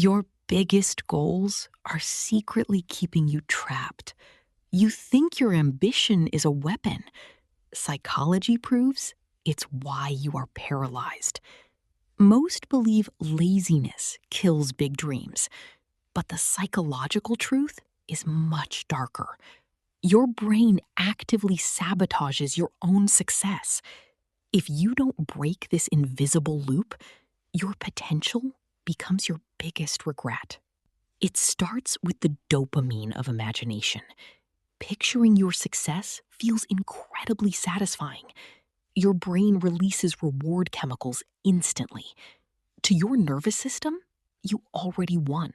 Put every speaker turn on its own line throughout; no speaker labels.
Your biggest goals are secretly keeping you trapped. You think your ambition is a weapon. Psychology proves it's why you are paralyzed. Most believe laziness kills big dreams, but the psychological truth is much darker. Your brain actively sabotages your own success. If you don't break this invisible loop, your potential becomes your biggest regret. It starts with the dopamine of imagination. Picturing your success feels incredibly satisfying. Your brain releases reward chemicals instantly. To your nervous system, you already won.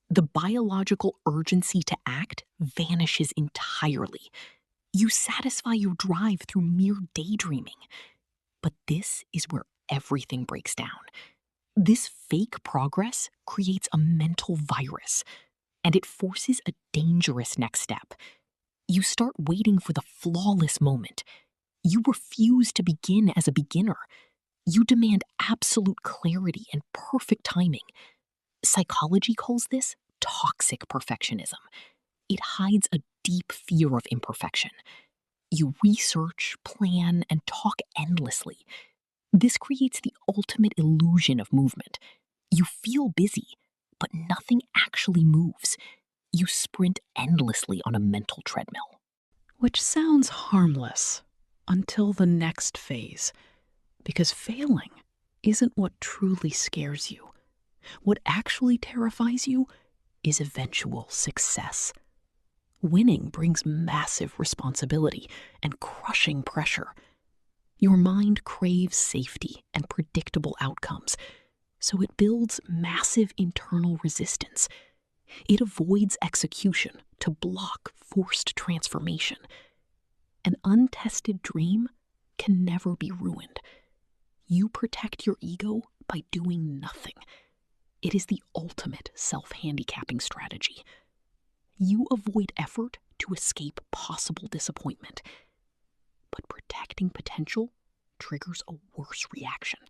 The biological urgency to act vanishes entirely. You satisfy your drive through mere daydreaming. But this is where everything breaks down. This fake progress creates a mental virus, and it forces a dangerous next step. You start waiting for the flawless moment. You refuse to begin as a beginner. You demand absolute clarity and perfect timing. Psychology calls this toxic perfectionism. It hides a deep fear of imperfection. You research, plan, and talk endlessly. This creates the ultimate illusion of movement. You feel busy, but nothing actually moves. You sprint endlessly on a mental treadmill.
Which sounds harmless until the next phase, because failing isn't what truly scares you. What actually terrifies you is eventual success. Winning brings massive responsibility and crushing pressure. Your mind craves safety and predictable outcomes, so it builds massive internal resistance. It avoids execution to block forced transformation. An untested dream can never be ruined. You protect your ego by doing nothing. It is the ultimate self-handicapping strategy. You avoid effort to escape possible disappointment. But protecting potential triggers a worse reaction.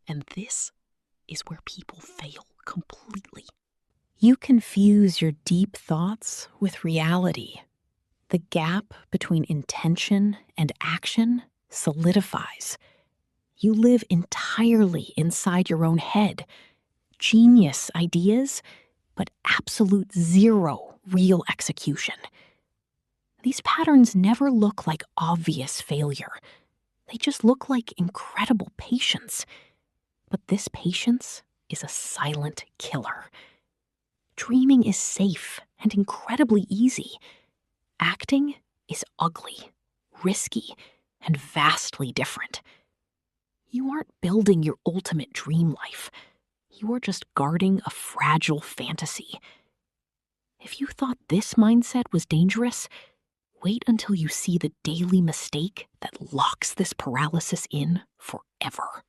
And this is where people fail completely.
You confuse your deep thoughts with reality. The gap between intention and action solidifies. You live entirely inside your own head. Genius ideas, but absolute zero real execution. These patterns never look like obvious failure. They just look like incredible patience. But this patience is a silent killer. Dreaming is safe and incredibly easy. Acting is ugly, risky, and vastly different. You aren't building your ultimate dream life. You are just guarding a fragile fantasy. If you thought this mindset was dangerous, wait until you see the daily mistake that locks this paralysis in forever.